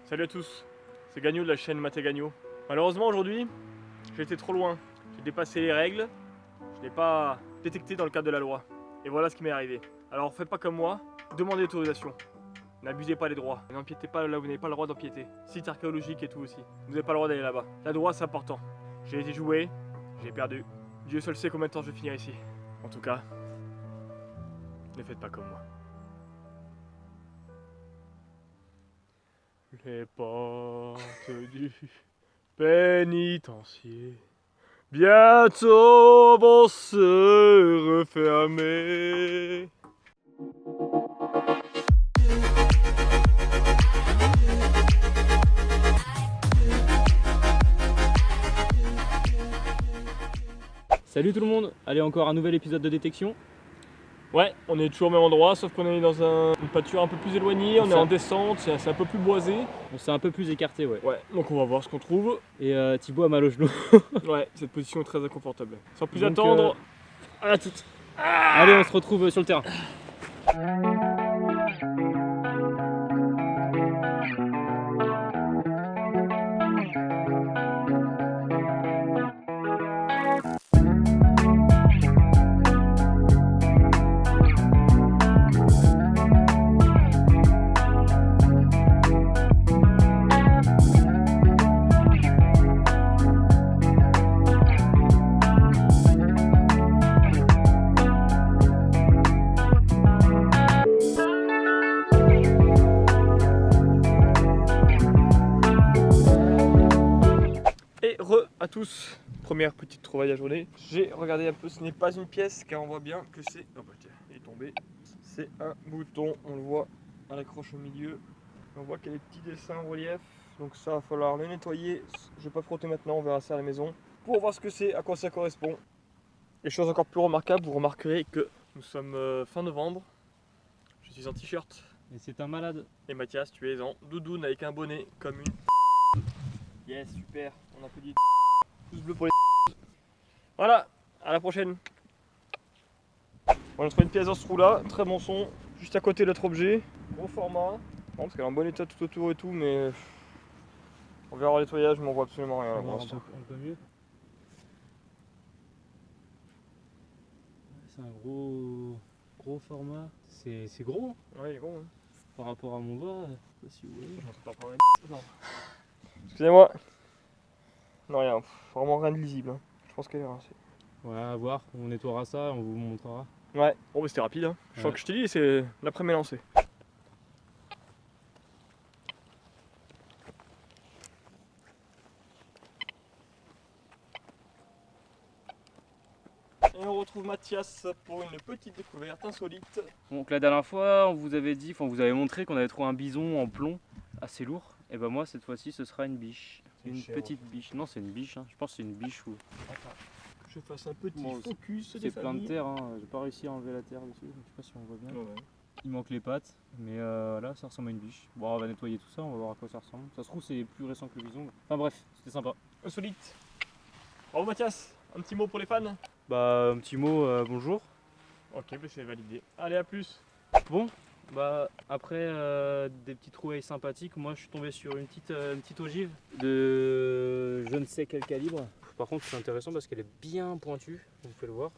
Salut à tous, c'est Gagno de la chaîne Maté Gagno. Malheureusement aujourd'hui, j'ai été trop loin. J'ai dépassé les règles, je n'ai pas détecté dans le cadre de la loi. Et voilà ce qui m'est arrivé. Alors faites pas comme moi, demandez l'autorisation. N'abusez pas les droits, n'empiétez pas là où vous n'avez pas le droit d'empiéter. Site archéologique et tout aussi, vous n'avez pas le droit d'aller là-bas. La droit c'est important. J'ai été joué, j'ai perdu. Dieu seul sait combien de temps je vais finir ici. En tout cas, ne faites pas comme moi. Les portes du pénitencier bientôt vont se refermer. Salut tout le monde, allez encore un nouvel épisode de détection. Ouais, on est toujours au même endroit, sauf qu'on est dans une pâture un peu plus éloignée, on est en descente, c'est un peu plus boisé. On s'est un peu plus écarté, ouais. Ouais, donc on va voir ce qu'on trouve. Et Thibaut a mal au genou. Ouais, cette position est très inconfortable. Sans plus Donc, attendre, à la toute. Allez, on se retrouve sur le terrain. Et à tous, première petite trouvaille à journée. J'ai regardé un peu, ce n'est pas une pièce car on voit bien que c'est... Oh bah tiens, il est tombé. C'est un bouton, on le voit à l'accroche au milieu. On voit qu'il y a des petits dessins en relief, donc ça va falloir le nettoyer. Je vais pas frotter maintenant, on verra ça à la maison. Pour voir ce que c'est, à quoi ça correspond. Et chose encore plus remarquable, vous remarquerez que nous sommes fin novembre. Je suis en t-shirt. Et c'est un malade. Et Mathias, tu es en doudoune avec un bonnet comme une... Yes, super, on applaudit. Pouce bleu pour les... Voilà, à la prochaine. On a trouvé une pièce dans ce trou là, très bon son, juste à côté de notre objet. Gros format, bon, parce qu'elle est en bon état tout autour et tout, mais on verra au nettoyage, mais on voit absolument rien là pour l'instant. Un peu mieux. C'est un gros format. C'est gros hein. Ouais, il est gros. Hein. Par rapport à mon doigt. Je sais pas si vous voyez. Pas prendre une... Non. Excusez-moi. Non, rien, vraiment rien de lisible. Hein. Je pense qu'elle est rincée. Ouais, à voir, on nettoiera ça, on vous montrera. Ouais, bon, mais c'était rapide. Hein. Je sens que je t'ai dit, c'est l'après-midi lancé. Et on retrouve Mathias pour une petite découverte insolite. Donc la dernière fois, on vous avait dit, enfin on vous avait montré qu'on avait trouvé un bison en plomb assez lourd. Et ben moi cette fois-ci ce sera une biche. Une petite biche. Non c'est une biche, hein. Je pense que c'est une biche ou... Attends, que je fasse un petit Bon, focus des c'est plein de familles. terre, hein. J'ai pas réussi à enlever la terre dessus, donc je sais pas si on voit bien. Ouais. Il manque les pattes, mais là ça ressemble à une biche. Bon on va nettoyer tout ça, on va voir à quoi ça ressemble. Ça se trouve c'est plus récent que le bison. Enfin bref, c'était sympa. Insolite. Bravo Mathias, un petit mot pour les fans. Bah un petit mot, bonjour. Ok, bah c'est validé. Allez, à plus. Bon, bah après des petites trouvailles sympathiques, moi je suis tombé sur une petite ogive de je ne sais quel calibre. Par contre c'est intéressant parce qu'elle est bien pointue, vous pouvez le voir.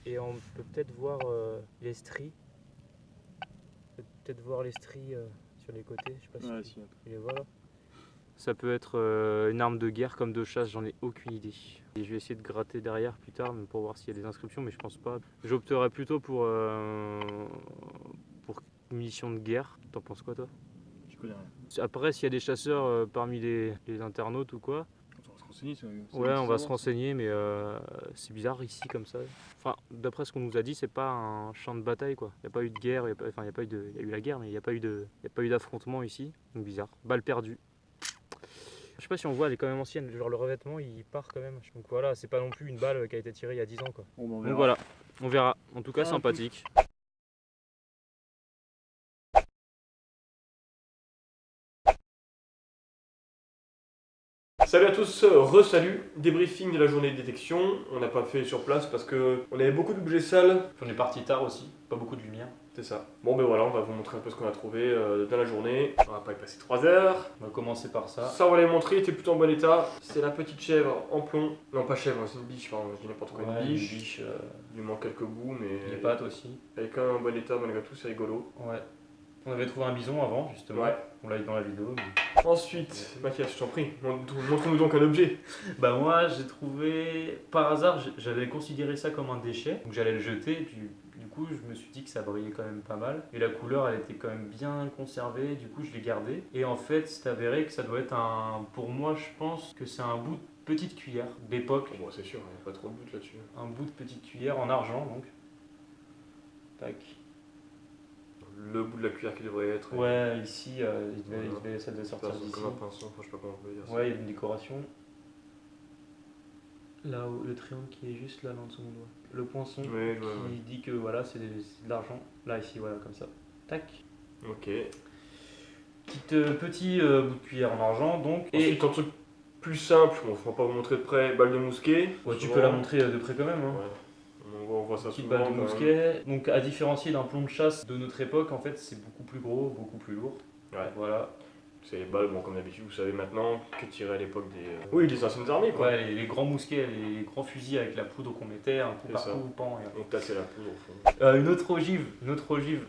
Et on peut peut-être voir les stries. Peut-être voir les stries sur les côtés, je sais pas si Ouais, tu les vois là. Ça peut être une arme de guerre comme de chasse, j'en ai aucune idée. Et je vais essayer de gratter derrière plus tard pour voir s'il y a des inscriptions, mais je pense pas. J'opterais plutôt pour munitions de guerre. T'en penses quoi toi? Je connais rien. Après s'il y a des chasseurs parmi les internautes ou quoi. On va se renseigner. Ouais, on va se renseigner, mais c'est bizarre ici comme ça. Enfin, d'après ce qu'on nous a dit, c'est pas un champ de bataille quoi. Il n'y a pas eu de guerre, il y a eu la guerre, mais il n'y a pas eu d'affrontement ici. Donc bizarre. Balle perdue. Je sais pas si on voit, elle est quand même ancienne, genre le revêtement il part quand même. Donc voilà, c'est pas non plus une balle qui a été tirée il y a 10 ans quoi. Bon, bah, Donc voilà, on verra. En tout cas, Ah, sympathique. Salut à tous, re-salut, débriefing de la journée de détection. On n'a pas fait sur place parce que on avait beaucoup d'objets sales. On est parti tard aussi, pas beaucoup de lumière. C'est ça. Bon ben voilà, on va vous montrer un peu ce qu'on a trouvé dans la journée. On va pas y passer 3 heures. On va commencer par ça. Ça on va les montrer, il était plutôt en bon état. C'est la petite chèvre en plomb. Non pas chèvre, c'est une biche, pardon, je dis n'importe quoi, Ouais, une biche. Il lui manque quelques bouts mais... Les pattes aussi. Elle est quand même en bon état malgré tout, c'est rigolo. Ouais. On avait trouvé un bison avant, justement. Ouais. On l'a eu dans la vidéo. Mais... Ensuite, Mathias, je t'en prie, montre-nous donc un objet. Bah moi, j'ai trouvé... Par hasard, j'avais considéré ça comme un déchet. Donc j'allais le jeter, et puis du coup, je me suis dit que ça brillait quand même pas mal. Et la couleur, elle était quand même bien conservée. Du coup, je l'ai gardé. Et en fait, c'est avéré que ça doit être un... Pour moi, je pense que c'est un bout de petite cuillère d'époque. Bon, c'est sûr, il n'y a pas trop de doute là-dessus. Un bout de petite cuillère en argent, donc. Tac. Le bout de la cuillère qui devrait être. Ouais, ici, ça devait Ça sortir ressemble d'ici. comme un pinceau, enfin, je sais pas comment on peut dire ça. Ouais, il y a une décoration. Là, le triangle qui est juste là, en dessous de mon doigt. Le poinçon Ouais, qui dit que voilà, c'est de l'argent. Là, ici, voilà, comme ça. Tac. Ok. Petit bout de cuillère en argent, donc. Ensuite, un truc plus simple, bon, on va pas vous montrer de près, balle de mousquet. Ouais, tu Souvent. peux la montrer de près quand même. Hein. Ouais. On voit ça Petite souvent. balle de quand même. mousquet. Donc, à différencier d'un plomb de chasse de notre époque, en fait, c'est beaucoup plus gros, beaucoup plus lourd. Ouais. Voilà. C'est les balles, bon, comme d'habitude, vous savez maintenant, que tiraient à l'époque des. Oui, des anciennes armées quoi. Ouais, les grands mousquets, les grands fusils avec la poudre qu'on mettait un peu C'est partout, ça. pan. On tassait la poudre au fond. Une autre ogive.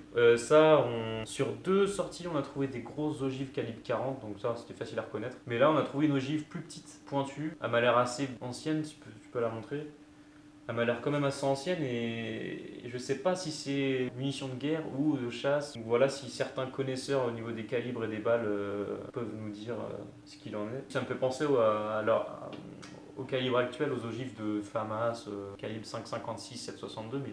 Sur 2 sorties, on a trouvé des grosses ogives calibre 40, donc ça c'était facile à reconnaître. Mais là, on a trouvé une ogive plus petite, pointue. Elle m'a l'air assez ancienne, tu peux la montrer. Elle m'a l'air quand même assez ancienne et je sais pas si c'est munitions de guerre ou de chasse. Donc voilà, si certains connaisseurs au niveau des calibres et des balles peuvent nous dire ce qu'il en est. Ça me fait penser au calibre actuel, aux ogives de FAMAS, calibre 5,56, 7,62, mais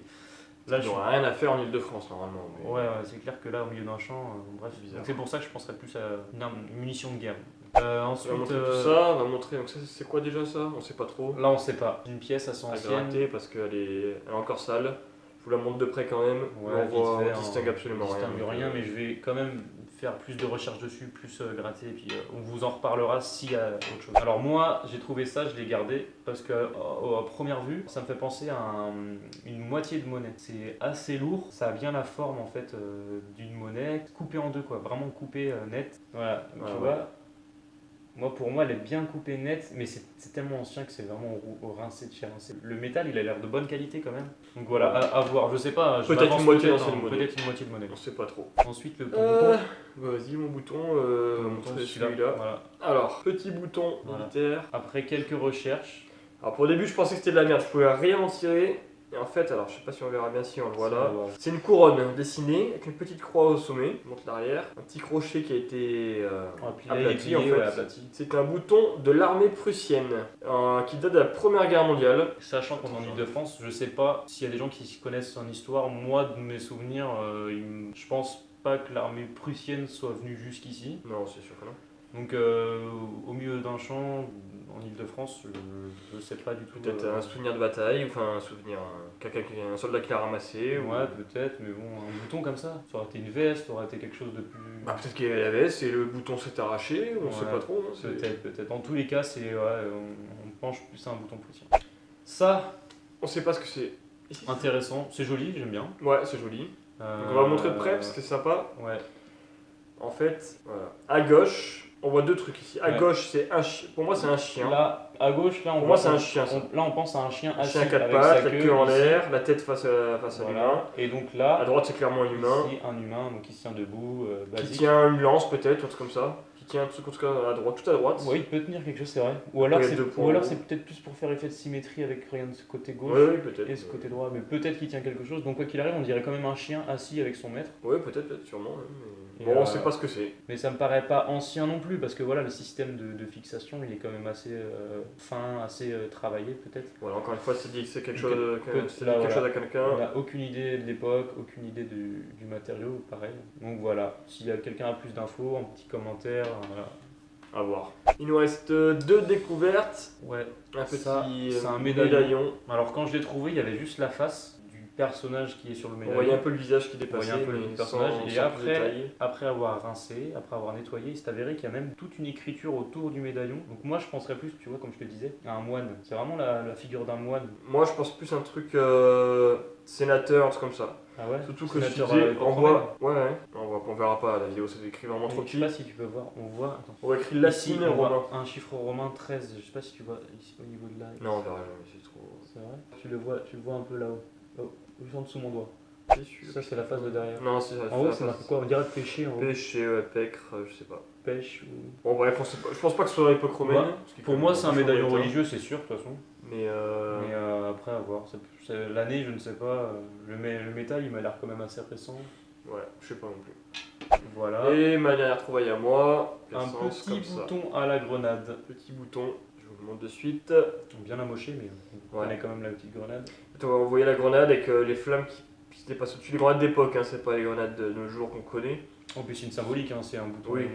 là Ils n'auraient rien à faire en Ile-de-France normalement. Mais... Ouais, c'est clair que là, au milieu d'un champ, bref. Bizarre. Donc c'est pour ça que je penserais plus à une munition de guerre. On va Ensuite, montrer tout ça, on va montrer. Donc, ça, c'est quoi déjà ça? On sait pas trop. là, on sait pas. Une pièce assez À ancienne. gratter parce qu'elle est encore sale. Je vous la montre de près quand même. Ouais, Mais on vite fait, distingue absolument on rien. distingue rien, mais je vais quand même faire plus de recherches dessus, plus gratter, et puis on vous en reparlera s'il y a autre chose. Alors moi, j'ai trouvé ça, je l'ai gardé, parce que à première vue, ça me fait penser à une moitié de monnaie. C'est assez lourd, ça a bien la forme en fait d'une monnaie, coupée en deux quoi, vraiment coupée net. Voilà, donc, Ah tu ouais. vois. Pour moi, elle est bien coupée nette, mais c'est tellement ancien que c'est vraiment au rincé de chez rincé. Le métal, il a l'air de bonne qualité quand même. Donc voilà, à voir. Je sais pas. Je Peut-être m'avance une moitié peut-être, d'ancienne hein, monnaie. peut-être une moitié de monnaie. On sait pas trop. Ensuite, le bouton. Vas-y, mon bouton. Montrer Celui-là. celui-là. Voilà. Alors, petit bouton Voilà. militaire. Après quelques recherches. Alors, pour le début, je pensais que c'était de la merde. Je pouvais rien en tirer. Et en fait, alors, je sais pas si on verra bien si on le voit là. C'est une couronne dessinée avec une petite croix au sommet. Je montre l'arrière. Un petit crochet qui a été aplati en fait. aplati. C'est un bouton de l'armée prussienne qui date de la Première Guerre mondiale. Sachant qu'on est en Ile-de-France, je sais pas s'il y a des gens qui connaissent son histoire. Moi, de mes souvenirs, je pense pas que l'armée prussienne soit venue jusqu'ici. Non, c'est sûr que non. Donc, au milieu d'un champ, en Ile-de-France, je sais pas du tout. Peut-être un souvenir de bataille, ou enfin un souvenir, un soldat qui l'a ramassé. Ouais, peut-être, mais bon, un bouton comme ça, ça aurait été une veste, ça aurait été quelque chose de plus. Bah, peut-être qu'il y avait la veste et le bouton s'est arraché, on sait Ouais, pas trop. Hein, peut-être. Dans tous les cas, on penche plus à un bouton prussien. Ça, On sait pas ce que c'est. Ici, intéressant, c'est joli, j'aime bien. ouais, c'est joli. Donc on va montrer de près parce que c'est sympa. Ouais. En fait, voilà. À gauche, on voit deux trucs ici. À Ouais. gauche, c'est un chien. Pour moi, c'est un chien. Là, à gauche, là, on Pour moi, pense- c'est un chien, ça. Là, on pense à un chien Un assis chien à quatre avec pattes, sa la queue en ici. l'air, la tête face à Voilà. l'humain. Et donc là, À droite, c'est clairement un humain. ici, un humain, donc il se tient debout, Qui basique. tient une lance, peut-être, un truc comme ça. Qui tient un truc en tout cas à droite, tout à droite. Oui, il peut tenir quelque chose, c'est vrai. Ou alors il y a c'est deux points ou alors en haut. c'est peut-être plus pour faire effet de symétrie avec rien de ce côté gauche Oui, oui, peut-être. et ce côté droit. Mais peut-être qu'il tient quelque chose. Donc quoi qu'il arrive, on dirait quand même un chien assis avec son maître. Oui, peut-être, sûrement. hein, mais... Et Bon, on sait pas ce que c'est. Mais ça me paraît pas ancien non plus, parce que voilà, le système de fixation, il est quand même assez fin, assez travaillé peut-être. Voilà, encore une fois, c'est dit que c'est quelque Donc, chose, là, voilà. chose à On quelqu'un. n'a aucune idée de l'époque, aucune idée du matériau, pareil. Donc voilà, s'il y a quelqu'un a plus d'infos, un petit commentaire. Voilà. À voir. Il nous reste deux découvertes. Ouais, Un petit Ça, c'est un médaillon. médaillon. Alors quand je l'ai trouvé, il y avait juste la face du personnage qui est sur le On médaillon. voyait un peu le visage qui On dépassait. voyait un peu le mais personnage. sans Et plus après, détail. après avoir rincé, après avoir nettoyé, il s'est avéré qu'il y a même toute une écriture autour du médaillon. Donc moi je penserais plus, tu vois, comme je te disais, à un moine. C'est vraiment la figure d'un moine. Moi, je pense plus un truc sénateur, un truc comme ça. Ah ouais. Surtout que je Sénateur, disais, époque on romaine. voit. Ouais, ouais. On verra pas la vidéo, c'est écrit vraiment trop Je sais petit. pas si tu peux voir. On voit. Attends. On voit écrit Ici, latine on romain. voit un chiffre romain 13. Je sais pas si tu vois ici au niveau de là. Non, on verra jamais, c'est trop. C'est vrai. Tu le vois un peu là-haut. Oh, juste en dessous de mon doigt. C'est sûr. Ça c'est la face de derrière. Non, c'est ça. En haut c'est marqué quoi? On dirait pêcher en haut. Pêcher, ouais, pêcre, je sais pas. Pêche ou... Bon, bref, je pense pas que ce soit l'époque romaine. Ouais. parce qu'il y a Pour quand moi même c'est un vachement médaillon de temps. religieux c'est sûr de toute façon. Mais Mais après à voir. L'année je ne sais pas. Le métal il m'a l'air quand même assez récent. ouais, je sais pas non plus. Voilà. Et ma dernière trouvaille à moi. Un essence petit comme ça. bouton à la grenade. Petit bouton, je vous le montre de suite. Bien amoché mais on Ouais. connaît quand même la petite grenade. On va envoyer la grenade avec les flammes qui se dépassent au-dessus. Les grenades d'époque, hein, c'est pas les grenades de nos jours qu'on connaît. En plus c'est une symbolique, hein, c'est un bouton. Oui.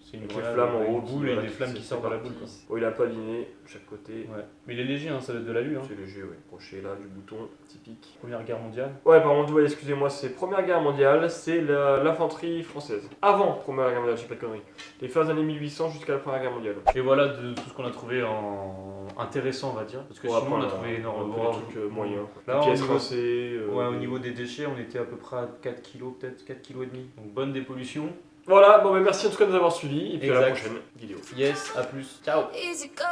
C'est une Avec les grenade, flammes en une haut, boule et des flammes qui sortent de la boule. Quoi. Oh, il a pas liné de chaque côté. Ouais. Mais il est léger, hein, ça doit être de l'alu. Hein. C'est léger, ouais. Crochet là, du bouton, typique. Première guerre mondiale. Ouais, par contre, ouais, excusez-moi, c'est Première Guerre mondiale, c'est l'infanterie française. Avant Première Guerre mondiale, je sais pas de conneries. Les fins des années 1800 jusqu'à la Première Guerre mondiale. Et voilà de tout ce qu'on a trouvé en intéressant, on va dire. Parce que sinon, on a trouvé énormément de trucs moyens. Là, Des pièces au niveau- rincées. Ouais, au niveau des déchets, on était à peu près à 4 kg, peut-être 4 kg et demi. Donc bonne dépollution. Voilà, bon, bah, merci en tout cas de nous avoir suivis. Et puis à la Exact. prochaine vidéo. Yes, à plus. Ciao. Easy go.